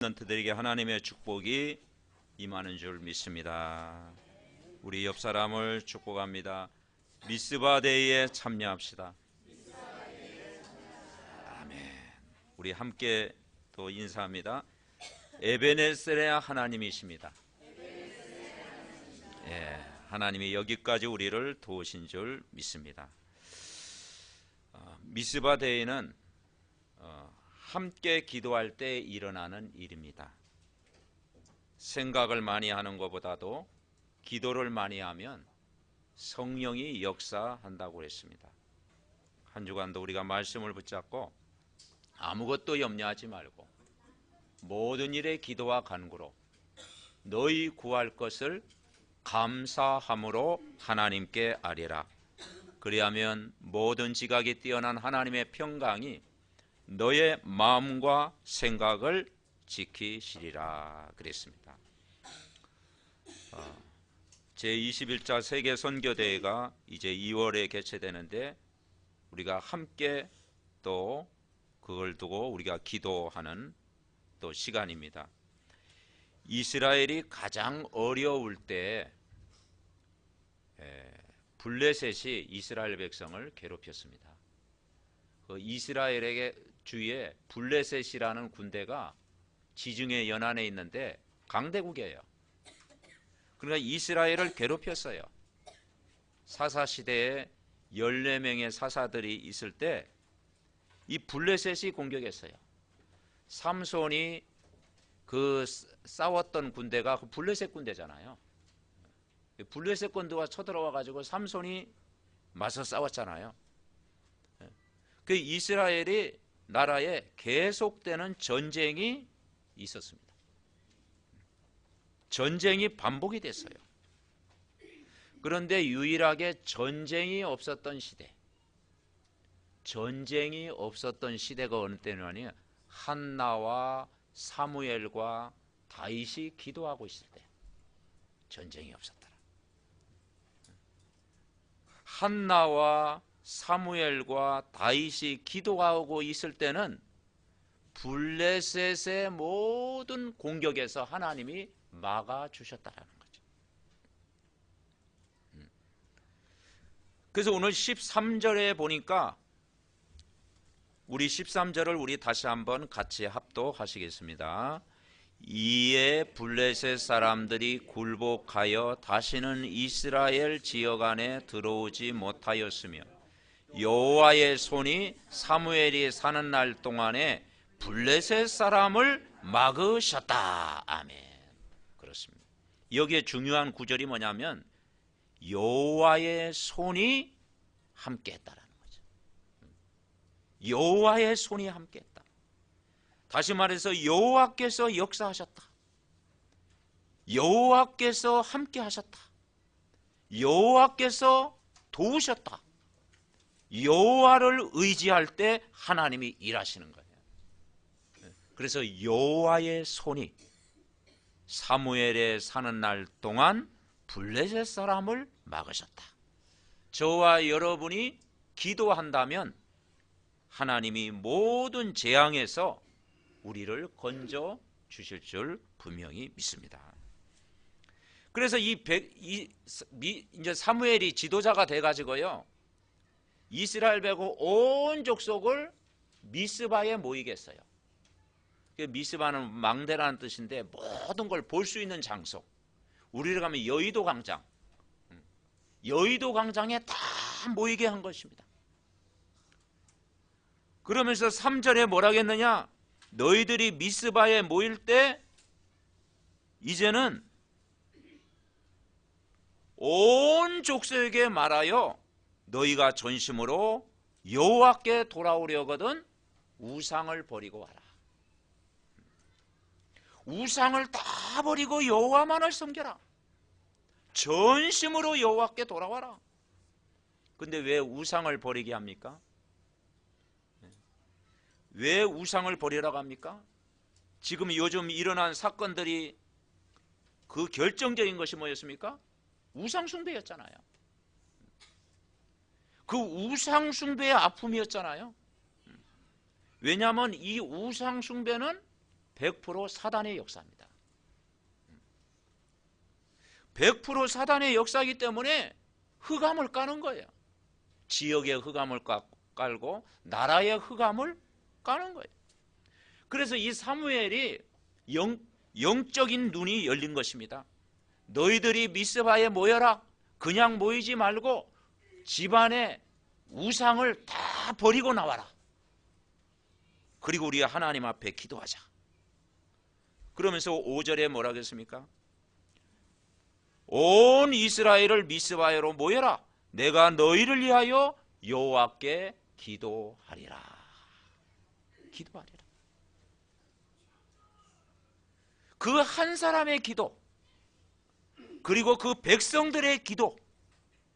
랩런트들에게 하나님의 축복이 임하는 줄 믿습니다. 우리 옆 사람을 축복합니다. 미스바데이에 참여합시다. 아멘. 우리 함께 또 인사합니다. 에베네셀의 하나님이십니다. 예, 하나님이 여기까지 우리를 도우신 줄 믿습니다. 미스바데이는 함께 기도할 때 일어나는 일입니다. 생각을 많이 하는 것보다도 기도를 많이 하면 성령이 역사한다고 했습니다. 한 주간도 우리가 말씀을 붙잡고 아무것도 염려하지 말고 모든 일에 기도와 간구로 너희 구할 것을 감사함으로 하나님께 아뢰라. 그리하면 모든 지각이 뛰어난 하나님의 평강이 너의 마음과 생각을 지키시리라 그랬습니다. 제21차 세계 선교대회가 이제 2월에 개최되는데 우리가 함께 또 그걸 두고 우리가 기도하는 또 시간입니다. 이스라엘이 가장 어려울 때 블레셋이 이스라엘 백성을 괴롭혔습니다. 그 이스라엘에게 주위에 블레셋이라는 군대가 지중해 연안에 있는데 강대국이에요. 그러니까 이스라엘을 괴롭혔어요. 사사시대에 14명의 사사들이 있을 때 이 블레셋이 공격했어요. 삼손이 그 싸웠던 군대가 그 블레셋 군대잖아요. 블레셋 군대가 쳐들어와 가지고 삼손이 맞서 싸웠잖아요. 그 이스라엘이 나라에 계속되는 전쟁이 있었습니다. 전쟁이 반복이 됐어요. 그런데 유일하게 전쟁이 없었던 시대가 어느 때냐면 한나와 사무엘과 다윗이 기도하고 있을 때 전쟁이 없었더라. 한나와 사무엘과 다윗이 기도하고 있을 때는 블레셋의 모든 공격에서 하나님이 막아주셨다라는 거죠. 그래서 오늘 13절에 보니까 우리 13절을 우리 다시 한번 같이 합독하시겠습니다. 이에 블레셋 사람들이 굴복하여 다시는 이스라엘 지역 안에 들어오지 못하였으며 여호와의 손이 사무엘이 사는 날 동안에 블레셋 사람을 막으셨다. 아멘. 그렇습니다. 여기에 중요한 구절이 뭐냐면 여호와의 손이 함께했다라는 거죠. 여호와의 손이 함께했다. 다시 말해서 여호와께서 역사하셨다. 여호와께서 함께하셨다. 여호와께서 도우셨다. 여호와를 의지할 때 하나님이 일하시는 거예요. 그래서 여호와의 손이 사무엘에 사는 날 동안 블레셋 사람을 막으셨다. 저와 여러분이 기도한다면 하나님이 모든 재앙에서 우리를 건져 주실 줄 분명히 믿습니다. 그래서 이제 사무엘이 지도자가 돼가지고요, 이스라엘 백성 온 족속을 미스바에 모이게 했어요. 미스바는 망대라는 뜻인데 모든 걸 볼 수 있는 장소. 우리를 가면 여의도 광장, 여의도 광장에 다 모이게 한 것입니다. 그러면서 3절에 뭐라고 했느냐? 너희들이 미스바에 모일 때 이제는 온 족속에게 말하여 너희가 전심으로 여호와께 돌아오려거든 우상을 버리고 와라. 우상을 다 버리고 여호와만을 섬겨라. 전심으로 여호와께 돌아와라. 근데 왜 우상을 버리게 합니까? 왜 우상을 버리라고 합니까? 지금 요즘 일어난 사건들이 그 결정적인 것이 뭐였습니까? 우상 숭배였잖아요. 그 우상 숭배의 아픔이었잖아요. 왜냐하면 이 우상 숭배는 100% 사단의 역사입니다. 100% 사단의 역사이기 때문에 흑암을 까는 거예요. 지역의 흑암을 깔고 나라의 흑암을 까는 거예요. 그래서 이 사무엘이 영적인 눈이 열린 것입니다. 너희들이 미스바에 모여라. 그냥 모이지 말고 집안에 우상을 다 버리고 나와라. 그리고 우리가 하나님 앞에 기도하자. 그러면서 5절에 뭐라 그랬습니까? 온 이스라엘을 미스바에로 모여라. 내가 너희를 위하여 여호와께 기도하리라. 기도하리라. 그 한 사람의 기도, 그리고 그 백성들의 기도,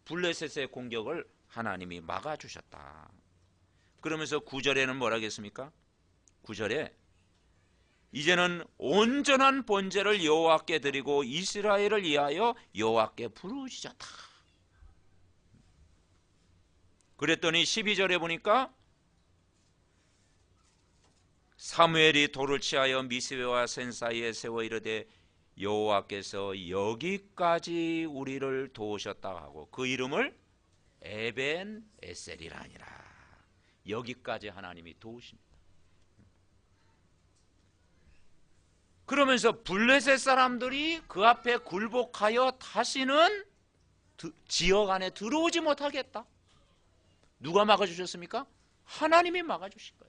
블레셋의 공격을 하나님이 막아주셨다. 그러면서 9절에는 뭐라 하겠습니까? 9절에 이제는 온전한 번제를 여호와께 드리고 이스라엘을 위하여 여호와께 부르짖었다. 그랬더니 12절에 보니까 사무엘이 돌을 취하여 미스베와 센 사이에 세워 이르되 여호와께서 여기까지 우리를 도우셨다 하고 그 이름을 에벤 에셀이라 하니라. 여기까지 하나님이 도우십니다. 그러면서 블레셋 사람들이 그 앞에 굴복하여 다시는 지역 안에 들어오지 못하겠다. 누가 막아주셨습니까? 하나님이 막아주신 거예요.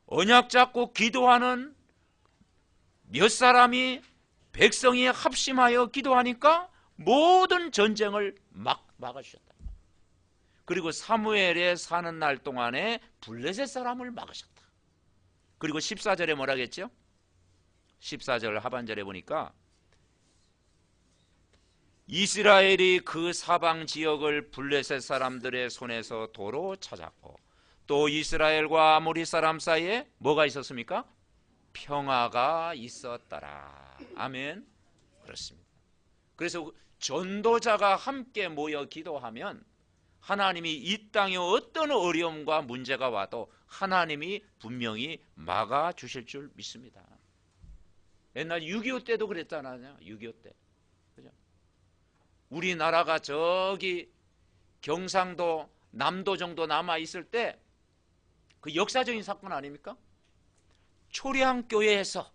언약 잡고 기도하는 몇 사람이 백성이 합심하여 기도하니까 모든 전쟁을 막아주셨다. 그리고 사무엘에 사는 날 동안에 블레셋 사람을 막으셨다. 그리고 14절에 뭐라 했죠? 14절 하반절에 보니까 이스라엘이 그 사방 지역을 블레셋 사람들의 손에서 도로 찾았고 또 이스라엘과 아모리 사람 사이에 뭐가 있었습니까? 평화가 있었더라. 아멘. 그렇습니다. 그래서 전도자가 함께 모여 기도하면 하나님이 이 땅에 어떤 어려움과 문제가 와도 하나님이 분명히 막아주실 줄 믿습니다. 옛날 6.25 때도 그랬잖아요. 6.25 때. 그죠? 우리나라가 저기 경상도 남도 정도 남아있을 때 그 역사적인 사건 아닙니까? 초량교회에서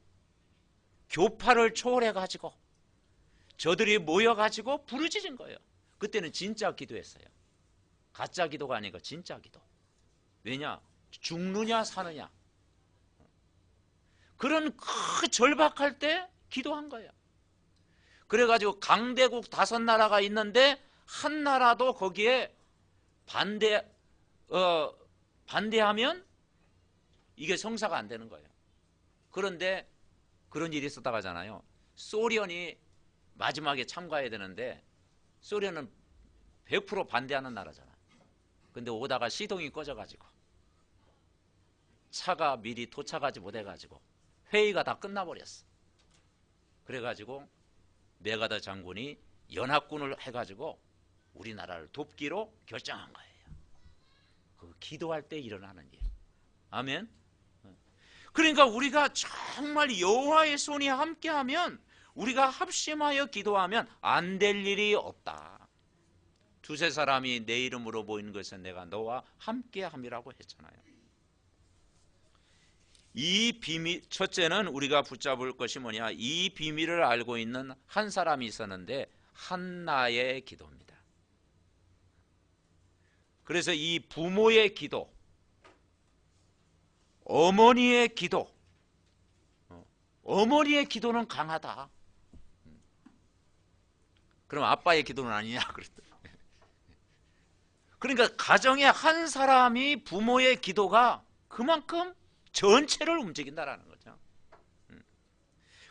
교파를 초월해가지고 저들이 모여가지고 부르짖은 거예요. 그때는 진짜 기도했어요. 가짜 기도가 아니고 진짜 기도. 왜냐? 죽느냐 사느냐. 그런 그 절박할 때 기도한 거예요. 그래가지고 강대국 5나라가 있는데 한 나라도 거기에 반대하면 이게 성사가 안 되는 거예요. 그런데 그런 일이 있었다고 하잖아요. 소련이 마지막에 참가해야 되는데 소련은 100% 반대하는 나라잖아. 근데 오다가 시동이 꺼져가지고 차가 미리 도착하지 못해가지고 회의가 다 끝나버렸어. 그래가지고 메가더 장군이 연합군을 해가지고 우리나라를 돕기로 결정한 거예요. 그 기도할 때 일어나는 일. 아멘. 그러니까 우리가 정말 여호와의 손이 함께하면, 우리가 합심하여 기도하면 안 될 일이 없다. 두세 사람이 내 이름으로 모이는 것은 내가 너와 함께함이라고 했잖아요. 이 비밀, 첫째는 우리가 붙잡을 것이 뭐냐, 이 비밀을 알고 있는 한 사람이 있었는데 한나의 기도입니다. 그래서 이 부모의 기도, 어머니의 기도, 어머니의 기도는 강하다. 그럼 아빠의 기도는 아니냐? 그러니까 가정의 한 사람이 부모의 기도가 그만큼 전체를 움직인다라는 거죠.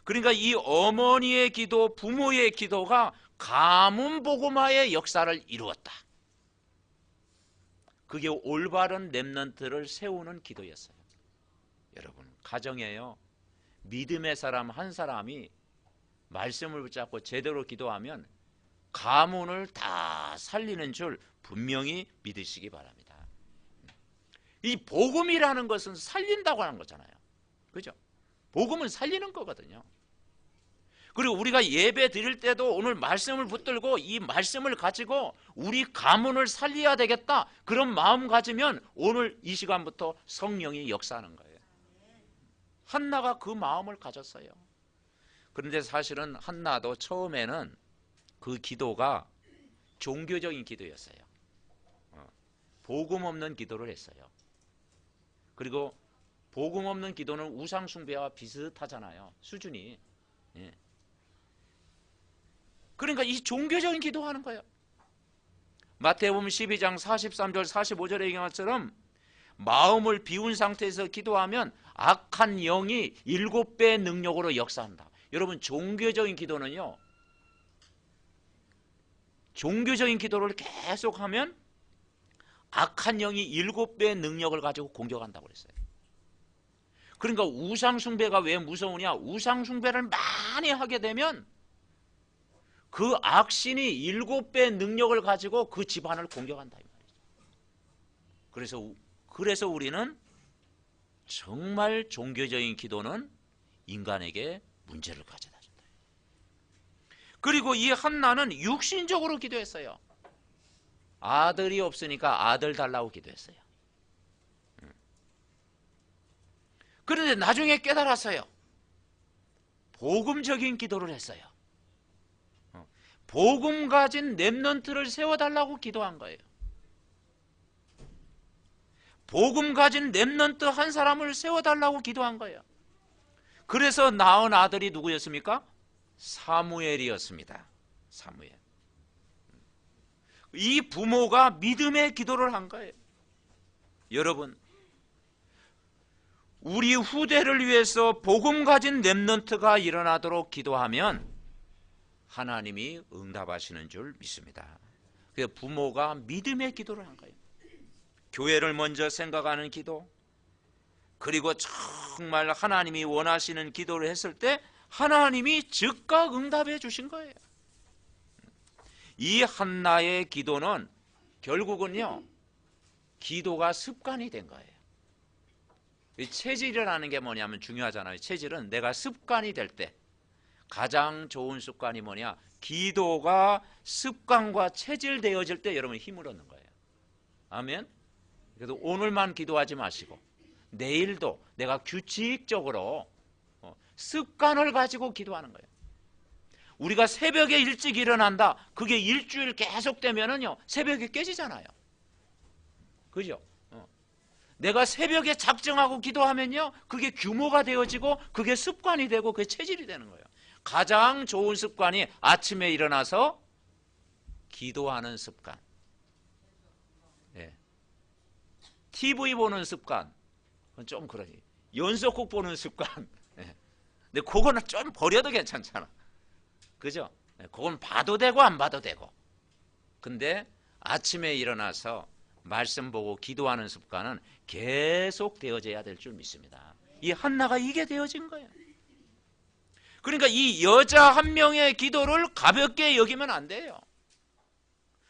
그러니까 이 어머니의 기도, 부모의 기도가 가문 복음화의 역사를 이루었다. 그게 올바른 렘넌트를 세우는 기도였어요. 여러분, 가정에요, 믿음의 사람 한 사람이 말씀을 붙잡고 제대로 기도하면 가문을 다 살리는 줄 분명히 믿으시기 바랍니다. 이 복음이라는 것은 살린다고 하는 거잖아요. 그죠? 복음은 살리는 거거든요. 그리고 우리가 예배 드릴 때도 오늘 말씀을 붙들고 이 말씀을 가지고 우리 가문을 살려야 되겠다, 그런 마음 가지면 오늘 이 시간부터 성령이 역사하는 거예요. 한나가 그 마음을 가졌어요. 그런데 사실은 한나도 처음에는 그 기도가 종교적인 기도였어요. 복음 없는 기도를 했어요. 그리고 복음 없는 기도는 우상 숭배와 비슷하잖아요, 수준이. 예. 그러니까 이 종교적인 기도하는 거예요. 마태복음 12장 43절 45절에 얘기한 것처럼 마음을 비운 상태에서 기도하면 악한 영이 7배의 능력으로 역사한다. 여러분, 종교적인 기도는요, 종교적인 기도를 계속하면 악한 영이 7배의 능력을 가지고 공격한다고 그랬어요. 그러니까 우상숭배가 왜 무서우냐? 우상숭배를 많이 하게 되면 그 악신이 7배의 능력을 가지고 그 집안을 공격한다 이 말이죠. 그래서 우리는 정말 종교적인 기도는 인간에게 문제를 가져다 준다. 그리고 이 한나는 육신적으로 기도했어요. 아들이 없으니까 아들 달라고 기도했어요. 그런데 나중에 깨달았어요. 복음적인 기도를 했어요. 복음 가진 렘넌트를 세워달라고 기도한 거예요. 복음 가진 렘넌트 한 사람을 세워달라고 기도한 거예요. 그래서 낳은 아들이 누구였습니까? 사무엘이었습니다. 사무엘. 이 부모가 믿음의 기도를 한 거예요. 여러분, 우리 후대를 위해서 복음 가진 렘넌트가 일어나도록 기도하면 하나님이 응답하시는 줄 믿습니다. 그래서 부모가 믿음의 기도를 한 거예요. 교회를 먼저 생각하는 기도, 그리고 정말 하나님이 원하시는 기도를 했을 때 하나님이 즉각 응답해 주신 거예요. 이 한나의 기도는 결국은요, 기도가 습관이 된 거예요. 체질이라는 게 뭐냐면 중요하잖아요. 체질은 내가 습관이 될 때 가장 좋은 습관이 뭐냐? 기도가 습관과 체질되어질 때 여러분 힘을 얻는 거예요. 아멘. 그래서 오늘만 기도하지 마시고 내일도 내가 규칙적으로 습관을 가지고 기도하는 거예요. 우리가 새벽에 일찍 일어난다, 그게 일주일 계속되면은요 새벽에 깨지잖아요. 그죠? 내가 새벽에 작정하고 기도하면요 그게 규모가 되어지고 그게 습관이 되고 그게 체질이 되는 거예요. 가장 좋은 습관이 아침에 일어나서 기도하는 습관. 예. TV 보는 습관. 그건 좀 그러지. 연속곡 보는 습관. 예. 근데 그거는 좀 버려도 괜찮잖아. 그죠? 예. 그건 봐도 되고 안 봐도 되고. 근데 아침에 일어나서 말씀 보고 기도하는 습관은 계속 되어져야 될 줄 믿습니다. 이 한나가 이게 되어진 거예요. 그러니까 이 여자 한 명의 기도를 가볍게 여기면 안 돼요.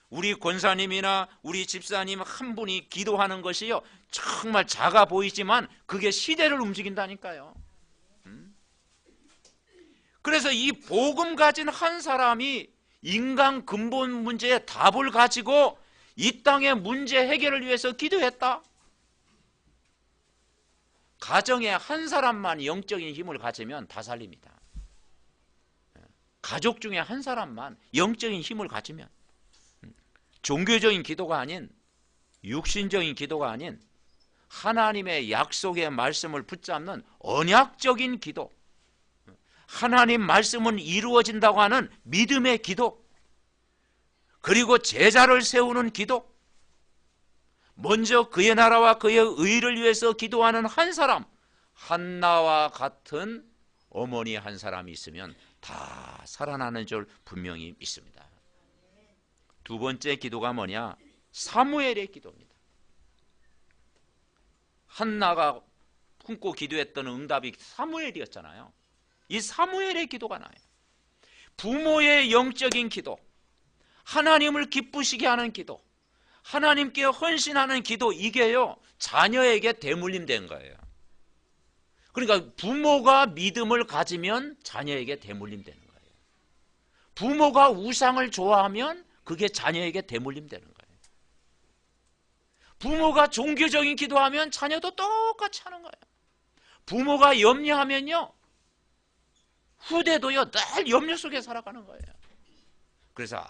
우리 권사님이나 우리 집사님 한 분이 기도하는 것이요 정말 작아 보이지만 그게 시대를 움직인다니까요. 그래서 이 복음 가진 한 사람이 인간 근본 문제의 답을 가지고 이 땅의 문제 해결을 위해서 기도했다. 가정에 한 사람만 영적인 힘을 가지면 다 살립니다. 가족 중에 한 사람만 영적인 힘을 가지면, 종교적인 기도가 아닌 육신적인 기도가 아닌 하나님의 약속의 말씀을 붙잡는 언약적인 기도, 하나님 말씀은 이루어진다고 하는 믿음의 기도, 그리고 제자를 세우는 기도, 먼저 그의 나라와 그의 의를 위해서 기도하는 한 사람, 한나와 같은 어머니 한 사람이 있으면 다 살아나는 줄 분명히 믿습니다. 두 번째 기도가 뭐냐? 사무엘의 기도입니다. 한나가 품고 기도했던 응답이 사무엘이었잖아요. 이 사무엘의 기도가 나요. 부모의 영적인 기도, 하나님을 기쁘시게 하는 기도, 하나님께 헌신하는 기도, 이게요 자녀에게 대물림된 거예요. 그러니까 부모가 믿음을 가지면 자녀에게 대물림되는 거예요. 부모가 우상을 좋아하면 그게 자녀에게 대물림되는 거예요. 부모가 종교적인 기도하면 자녀도 똑같이 하는 거예요. 부모가 염려하면요 후대도요 늘 염려 속에 살아가는 거예요. 그래서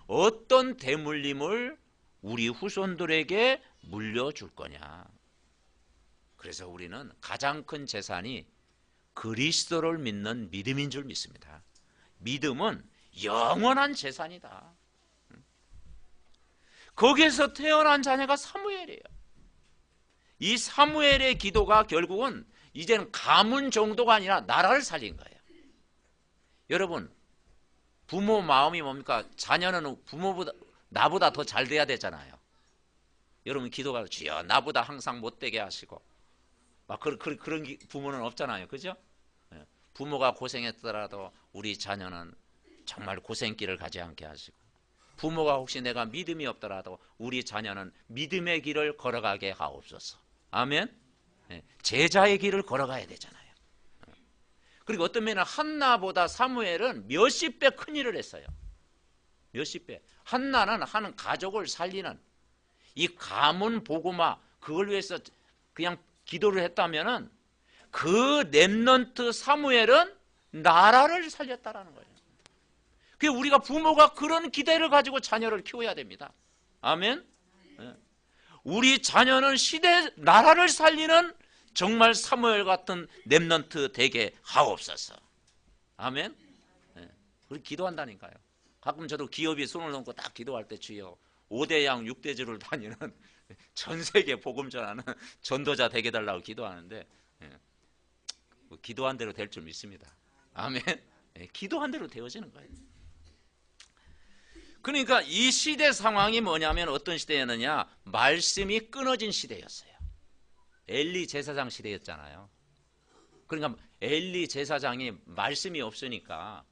어떤 대물림을 우리 후손들에게 물려줄 거냐. 그래서 우리는 가장 큰 재산이 그리스도를 믿는 믿음인 줄 믿습니다. 믿음은 영원한 재산이다. 거기에서 태어난 자녀가 사무엘이에요. 이 사무엘의 기도가 결국은 이제는 가문 정도가 아니라 나라를 살린 거예요. 여러분, 부모 마음이 뭡니까? 자녀는 부모보다 나보다 더 잘 돼야 되잖아요. 여러분 기도가 주여 나보다 항상 못되게 하시고 막 그런 부모는 없잖아요. 그죠? 부모가 고생했더라도 우리 자녀는 정말 고생길을 가지 않게 하시고, 부모가 혹시 내가 믿음이 없더라도 우리 자녀는 믿음의 길을 걸어가게 하옵소서. 아멘. 제자의 길을 걸어가야 되잖아요. 그리고 어떤 면은 한나보다 사무엘은 몇십 배 큰 일을 했어요. 몇십 배. 한나는 한 가족을 살리는 이 가문 복음화, 그걸 위해서 그냥 기도를 했다면은 그 렘넌트 사무엘은 나라를 살렸다라는 거예요. 그 우리가 부모가 그런 기대를 가지고 자녀를 키워야 됩니다. 아멘. 우리 자녀는 시대 나라를 살리는 정말 사무엘 같은 렘넌트 되게 하옵소서. 아멘. 우리 기도한다니까요. 가끔 저도 기업이 손을 놓고 딱 기도할 때 주여 5대 양 6대 주를 다니는 전 세계 복음 전하는 전도자 되게 달라고 기도하는데 기도한 대로 될 줄 믿습니다. 아멘. 기도한 대로 되어지는 거예요. 그러니까 이 시대 상황이 뭐냐면 어떤 시대였느냐, 말씀이 끊어진 시대였어요. 엘리 제사장 시대였잖아요. 그러니까 엘리 제사장이 말씀이 없으니까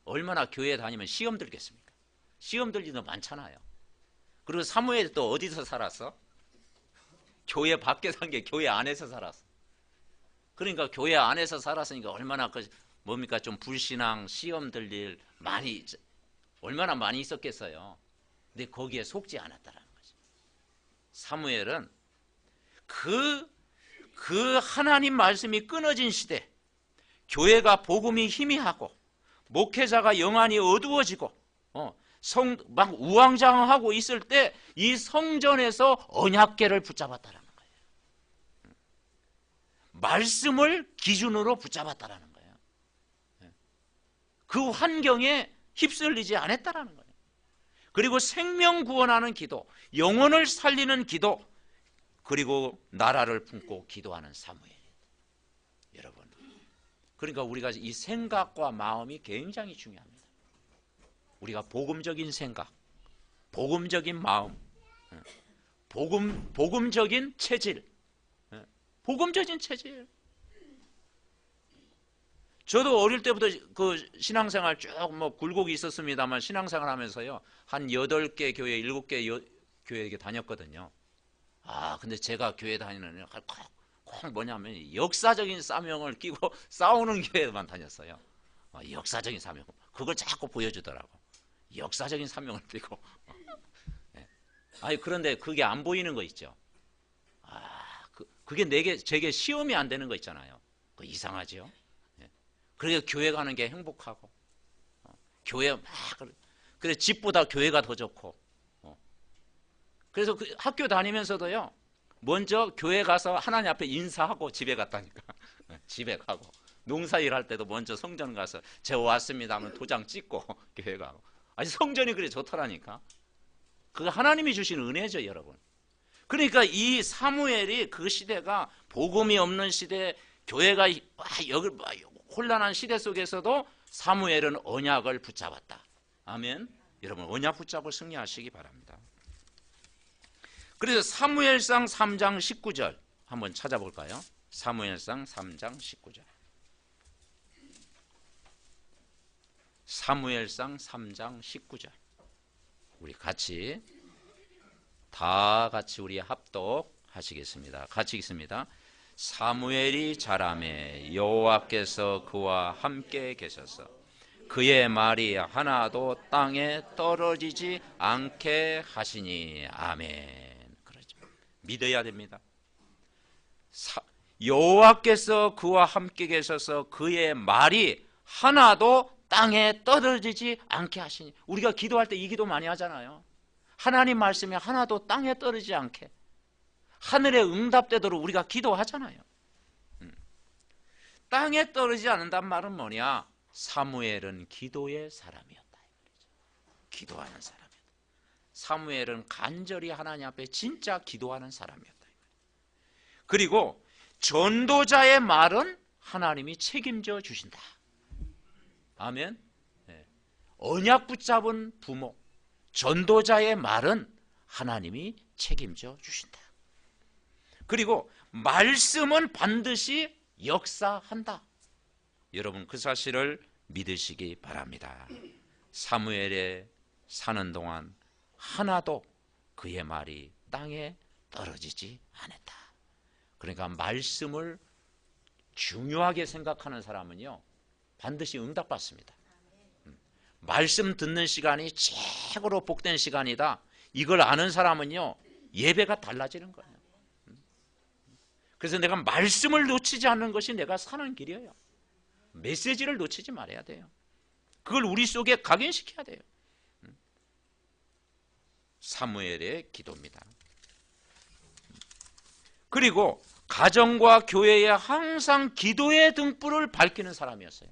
얼마나 교회 다니면 시험 들겠습니까? 시험 들 일도 많잖아요. 그리고 사무엘이 또 어디서 살았어? 교회 밖에 산 게 교회 안에서 살았어. 그러니까 교회 안에서 살았으니까 얼마나 뭡니까 좀 불신앙, 시험 들 일 많이 얼마나 많이 있었겠어요. 근데 거기에 속지 않았다라는 거죠. 사무엘은 그 하나님 말씀이 끊어진 시대, 교회가 복음이 희미하고 목회자가 영안이 어두워지고 막 우왕좌왕하고 있을 때 이 성전에서 언약궤를 붙잡았다라는 거예요. 말씀을 기준으로 붙잡았다라는 거예요. 그 환경에 휩쓸리지 않았다라는 거예요. 그리고 생명 구원하는 기도, 영혼을 살리는 기도, 그리고 나라를 품고 기도하는 사무엘. 여러분, 그러니까 우리가 이 생각과 마음이 굉장히 중요합니다. 우리가 복음적인 생각, 복음적인 마음, 복음적인 체질, 복음적인 체질. 저도 어릴 때부터 그 신앙생활 쭉 뭐 굴곡이 있었습니다만 신앙생활 하면서요 한 8개 교회, 7개 교회에 다녔거든요. 근데 제가 교회 다니는 꼭 뭐냐면 역사적인 사명을 끼고 싸우는 교회만 다녔어요. 역사적인 사명, 그걸 자꾸 보여주더라고. 역사적인 사명을 띠고. 그런데 그게 안 보이는 거 있죠. 그게 제게 시험이 안 되는 거 있잖아요. 그 이상하죠. 그래서 교회 가는 게 행복하고, 교회 막 그래 집보다 교회가 더 좋고. 그래서 그 학교 다니면서도요 먼저 교회 가서 하나님 앞에 인사하고 집에 갔다니까. 집에 가고 농사일 할 때도 먼저 성전 가서 제가 왔습니다 하면 도장 찍고 교회 가고. 성전이 그래 좋더라니까. 그거 하나님이 주신 은혜죠, 여러분. 그러니까 이 사무엘이 그 시대가 복음이 없는 시대, 교회가 여기 혼란한 시대 속에서도 사무엘은 언약을 붙잡았다. 아멘. 여러분 언약 붙잡고 승리하시기 바랍니다. 그래서 사무엘상 3장 19절 한번 찾아볼까요? 사무엘상 3장 19절. 사무엘상 3장 19절. 우리 같이 다 같이 우리 합독하시겠습니다. 같이 읽습니다. 사무엘이 자라매 여호와께서 그와 함께 계셔서 그의 말이 하나도 땅에 떨어지지 않게 하시니. 아멘. 그렇죠. 믿어야 됩니다. 여호와께서 그와 함께 계셔서 그의 말이 하나도 땅에 떨어지지 않게 하시니. 우리가 기도할 때 이 기도 많이 하잖아요. 하나님 말씀이 하나도 땅에 떨어지지 않게, 하늘에 응답되도록 우리가 기도하잖아요. 땅에 떨어지지 않는단 말은 뭐냐? 사무엘은 기도의 사람이었다. 기도하는 사람이었다. 사무엘은 간절히 하나님 앞에 진짜 기도하는 사람이었다. 그리고 전도자의 말은 하나님이 책임져 주신다. 아멘. 언약 붙잡은 부모, 전도자의 말은 하나님이 책임져 주신다. 그리고 말씀은 반드시 역사한다. 여러분 그 사실을 믿으시기 바랍니다. 사무엘에 사는 동안 하나도 그의 말이 땅에 떨어지지 않았다. 그러니까 말씀을 중요하게 생각하는 사람은요 반드시 응답받습니다. 말씀 듣는 시간이 최고로 복된 시간이다. 이걸 아는 사람은요 예배가 달라지는 거예요. 그래서 내가 말씀을 놓치지 않는 것이 내가 사는 길이에요. 메시지를 놓치지 말아야 돼요. 그걸 우리 속에 각인시켜야 돼요. 사무엘의 기도입니다. 그리고 가정과 교회에 항상 기도의 등불을 밝히는 사람이었어요.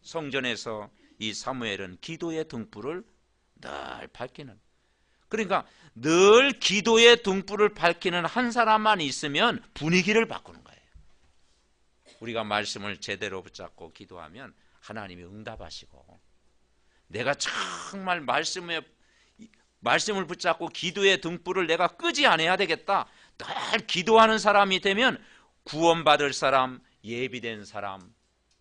성전에서 이 사무엘은 기도의 등불을 늘 밝히는, 그러니까 늘 기도의 등불을 밝히는 한 사람만 있으면 분위기를 바꾸는 거예요. 우리가 말씀을 제대로 붙잡고 기도하면 하나님이 응답하시고, 내가 정말 말씀을 붙잡고 기도의 등불을 내가 끄지 않아야 되겠다, 늘 기도하는 사람이 되면 구원받을 사람, 예비된 사람,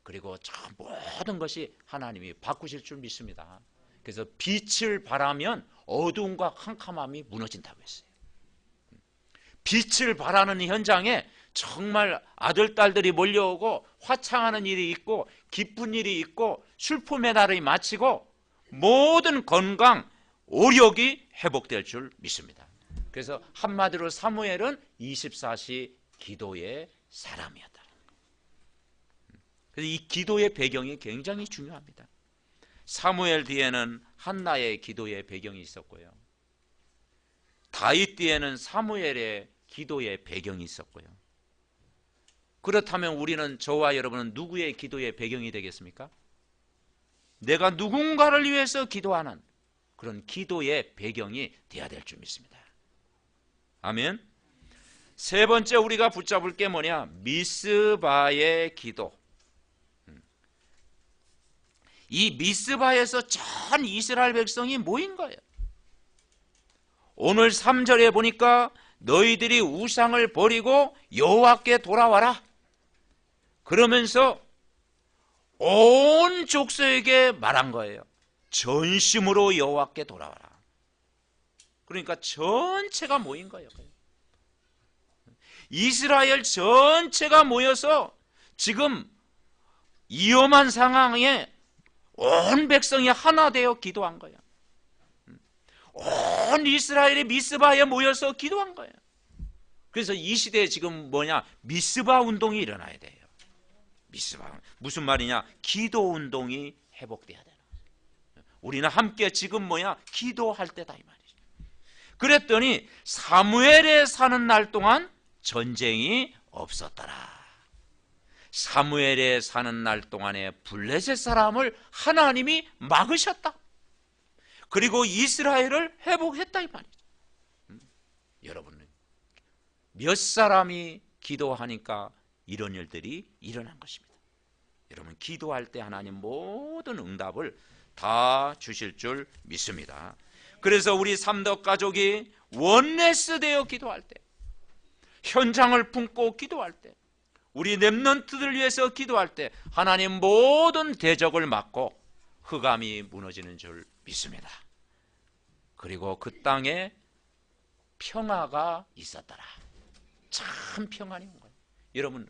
그리고 참 모든 것이 하나님이 바꾸실 줄 믿습니다. 그래서 빛을 바라면 어두움과 캄캄함이 무너진다고 했어요. 빛을 바라는 현장에 정말 아들, 딸들이 몰려오고 화창하는 일이 있고 기쁜 일이 있고 슬픔의 날이 마치고 모든 건강, 오력이 회복될 줄 믿습니다. 그래서 한마디로 사무엘은 24시 기도의 사람이었다. 그래서 이 기도의 배경이 굉장히 중요합니다. 사무엘 뒤에는 한나의 기도의 배경이 있었고요. 다윗 뒤에는 사무엘의 기도의 배경이 있었고요. 그렇다면 우리는, 저와 여러분은 누구의 기도의 배경이 되겠습니까? 내가 누군가를 위해서 기도하는 그런 기도의 배경이 되어야 될 줄 믿습니다. 아멘. 세 번째 우리가 붙잡을 게 뭐냐? 미스바의 기도. 이 미스바에서 전 이스라엘 백성이 모인 거예요. 오늘 3절에 보니까 너희들이 우상을 버리고 여호와께 돌아와라. 그러면서 온 족속에게 말한 거예요. 전심으로 여호와께 돌아와라. 그러니까 전체가 모인 거예요. 이스라엘 전체가 모여서 지금 위험한 상황에 온 백성이 하나 되어 기도한 거예요. 온 이스라엘이 미스바에 모여서 기도한 거예요. 그래서 이 시대에 지금 뭐냐? 미스바 운동이 일어나야 돼요. 미스바 무슨 말이냐? 기도 운동이 회복돼야 되는 거예요. 우리는 함께 지금 뭐냐? 기도할 때다 이 말이죠. 그랬더니 사무엘에 사는 날 동안 전쟁이 없었더라. 사무엘에 사는 날 동안에 블레셋 사람을 하나님이 막으셨다. 그리고 이스라엘을 회복했다 이 말이죠. 여러분, 몇 사람이 기도하니까 이런 일들이 일어난 것입니다. 여러분, 기도할 때 하나님 모든 응답을 다 주실 줄 믿습니다. 그래서 우리 삼덕 가족이 원네스 되어 기도할 때, 현장을 품고 기도할 때, 우리 렘넌트들 위해서 기도할 때 하나님 모든 대적을 막고 흑암이 무너지는 줄 믿습니다. 그리고 그 땅에 평화가 있었더라. 참 평안이 온 거예요. 여러분,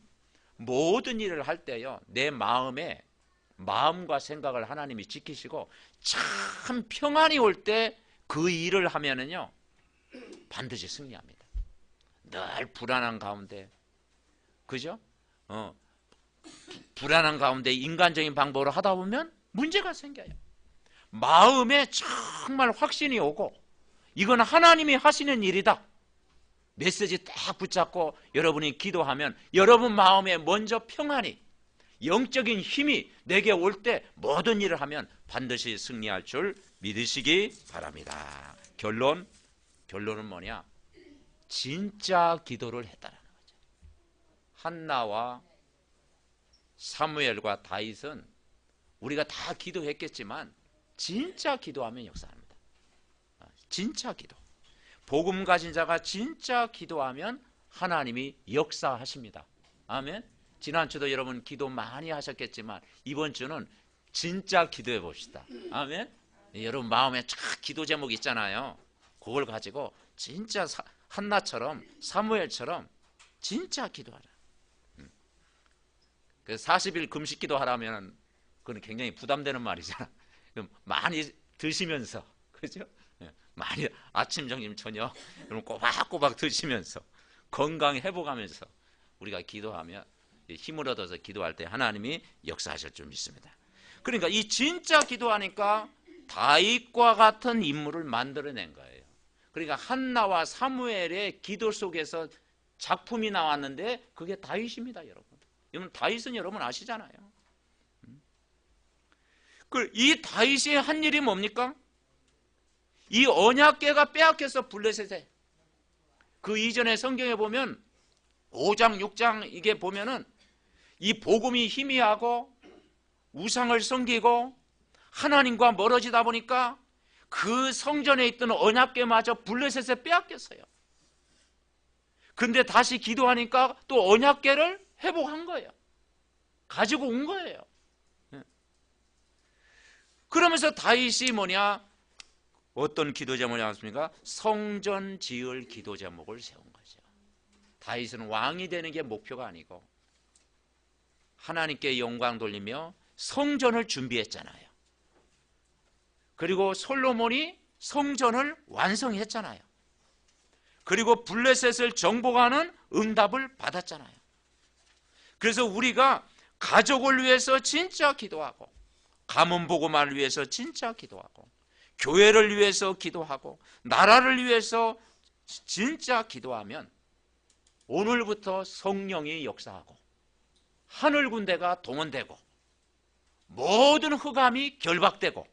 모든 일을 할 때요, 내 마음과 생각을 하나님이 지키시고 참 평안이 올 때 그 일을 하면은요 반드시 승리합니다. 늘 불안한 가운데, 그죠? 불안한 가운데 인간적인 방법으로 하다 보면 문제가 생겨요. 마음에 정말 확신이 오고 이건 하나님이 하시는 일이다, 메시지 딱 붙잡고 여러분이 기도하면 여러분 마음에 먼저 평안이, 영적인 힘이 내게 올 때 모든 일을 하면 반드시 승리할 줄 믿으시기 바랍니다. 결론은 뭐냐? 진짜 기도를 했다라는 거죠. 한나와 사무엘과 다윗은 우리가 다 기도했겠지만 진짜 기도하면 역사합니다. 진짜 기도. 복음 가진 자가 진짜 기도하면 하나님이 역사하십니다. 아멘. 지난주도 여러분 기도 많이 하셨겠지만 이번 주는 진짜 기도해 봅시다. 아멘. 여러분 마음에 쫙 기도 제목 있잖아요. 그걸 가지고 진짜 한나처럼 사무엘처럼 진짜 기도하라. 그 40일 금식 기도하라면 그건 굉장히 부담되는 말이잖아. 많이 드시면서, 그죠? 많이 아침, 점심, 저녁 꼬박꼬박 드시면서 건강 회복하면서 우리가 기도하면 힘을 얻어서 기도할 때 하나님이 역사하실 줄 믿습니다. 그러니까 이 진짜 기도하니까 다윗과 같은 인물을 만들어낸 거예요. 그러니까 한나와 사무엘의 기도 속에서 작품이 나왔는데 그게 다윗입니다, 여러분. 여러분 다윗은 여러분 아시잖아요. 이 다윗이 한 일이 뭡니까? 이 언약궤가 빼앗겨서 블레셋에, 그 이전에 성경에 보면 5장 6장 이게 보면은 이 복음이 희미하고 우상을 섬기고 하나님과 멀어지다 보니까 그 성전에 있던 언약궤마저 블레셋에 빼앗겼어요. 근데 다시 기도하니까 또 언약궤를 회복한 거예요. 가지고 온 거예요. 그러면서 다윗이 뭐냐? 어떤 기도 제목이 나왔습니까? 성전 지을 기도 제목을 세운 거죠. 다윗은 왕이 되는 게 목표가 아니고 하나님께 영광 돌리며 성전을 준비했잖아요. 그리고 솔로몬이 성전을 완성했잖아요. 그리고 블레셋을 정복하는 응답을 받았잖아요. 그래서 우리가 가족을 위해서 진짜 기도하고 가문 복음화를 위해서 진짜 기도하고 교회를 위해서 기도하고 나라를 위해서 진짜 기도하면 오늘부터 성령이 역사하고 하늘 군대가 동원되고 모든 흑암이 결박되고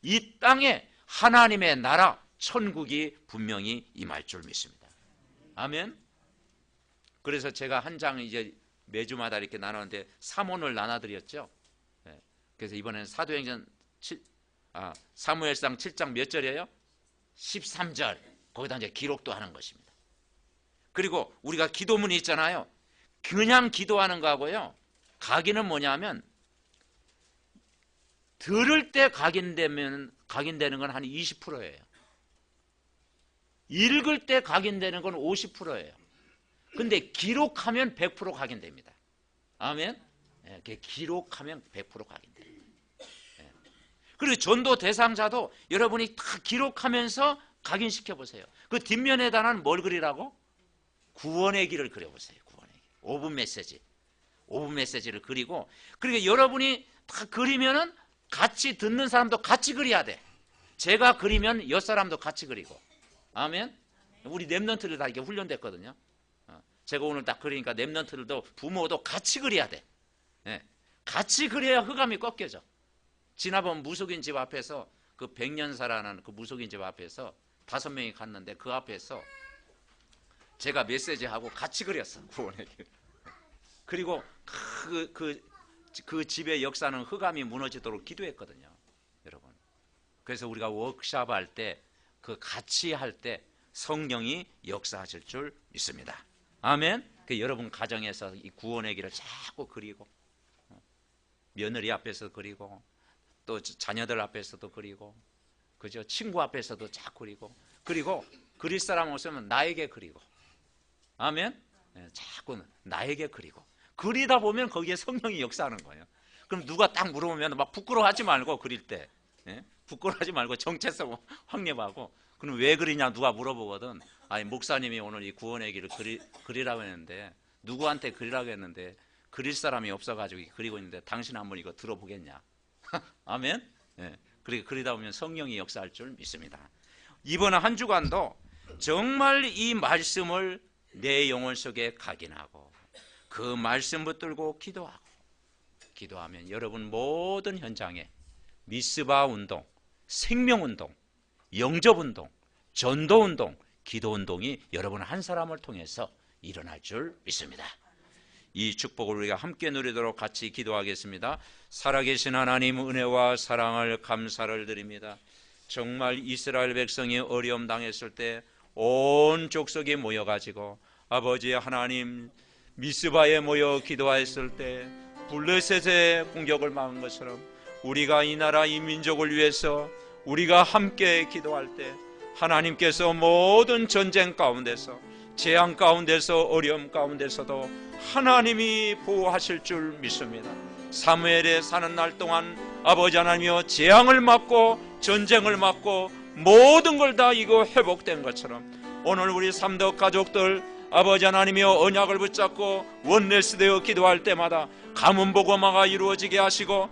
이 땅에 하나님의 나라 천국이 분명히 임할 줄 믿습니다. 아멘. 그래서 제가 한 장 이제 매주마다 이렇게 나누는데 3원을 나눠드렸죠. 그래서 이번에는 사도행전 사무엘상 7장 몇 절이에요? 13절. 거기다 이제 기록도 하는 것입니다. 그리고 우리가 기도문이 있잖아요. 그냥 기도하는 거하고요, 각인은 뭐냐면 들을 때 각인되는 건 한 20%예요. 읽을 때 각인되는 건 50%예요. 근데 기록하면 100% 각인됩니다. 아멘. 기록하면 100% 각인돼요. 그리고 전도 대상자도 여러분이 다 기록하면서 각인시켜 보세요. 그 뒷면에다는 뭘 그리라고? 구원의 길을 그려보세요. 구원의 길. 5분 메시지를 그리고, 그러니까 여러분이 다 그리면은 같이 듣는 사람도 같이 그려야 돼. 제가 그리면 옆 사람도 같이 그리고. 아멘. 우리 랩런트들 다 이렇게 훈련됐거든요. 제가 오늘 딱 그리니까 랩런트들도 부모도 같이 그려야 돼. 같이 그려야 흑암이 꺾여져. 지난번 무속인 집 앞에서 그 백년사라는 그 무속인 집 앞에서 5명이 갔는데 그 앞에서 제가 메시지하고 같이 그렸어. 구원의 길. 그리고 그 집의 역사는 흑암이 무너지도록 기도했거든요, 여러분. 그래서 우리가 워크숍 할 때 그 같이 할 때 성령이 역사하실 줄 믿습니다. 아멘. 그 여러분 가정에서 이 구원의 길을 자꾸 그리고 며느리 앞에서 그리고 또 자녀들 앞에서도 그리고, 그죠? 친구 앞에서도 자꾸 그리고 그릴 사람 없으면 나에게 그리고. 아멘. 예, 자꾸 나에게 그리고. 그리다 보면 거기에 성령이 역사하는 거예요. 그럼 누가 딱 물어보면 막 부끄러워하지 말고 그릴 때, 예? 부끄러워하지 말고 정체성 확립하고. 그럼 왜 그리냐 누가 물어보거든. 아니 목사님이 오늘 이 구원의 길을 그리라고 했는데 누구한테 그리라고 했는데 그릴 사람이 없어가지고 그리고 있는데 당신 한번 이거 들어보겠냐. 아멘. 예. 그리다 보면 성령이 역사할 줄 믿습니다. 이번 한 주간도 정말 이 말씀을 내 영혼 속에 각인하고 그 말씀 붙들고 기도하면 여러분 모든 현장에 미스바 운동, 생명 운동, 영접 운동, 전도 운동, 기도 운동이 여러분 한 사람을 통해서 일어날 줄 믿습니다. 이 축복을 우리가 함께 누리도록 같이 기도하겠습니다. 살아계신 하나님 은혜와 사랑을 감사를 드립니다. 정말 이스라엘 백성이 어려움 당했을 때 온 족속이 모여가지고 아버지 하나님 미스바에 모여 기도했을 때 블레셋의 공격을 막은 것처럼 우리가 이 나라 이 민족을 위해서 우리가 함께 기도할 때 하나님께서 모든 전쟁 가운데서 재앙 가운데서 어려움 가운데서도 하나님이 보호하실 줄 믿습니다. 사무엘에 사는 날 동안 아버지 하나님이여 재앙을 막고 전쟁을 막고 모든 걸 다 이거 회복된 것처럼 오늘 우리 삼덕 가족들 아버지 하나님이여 언약을 붙잡고 원내스 되어 기도할 때마다 가문 복음화가 이루어지게 하시고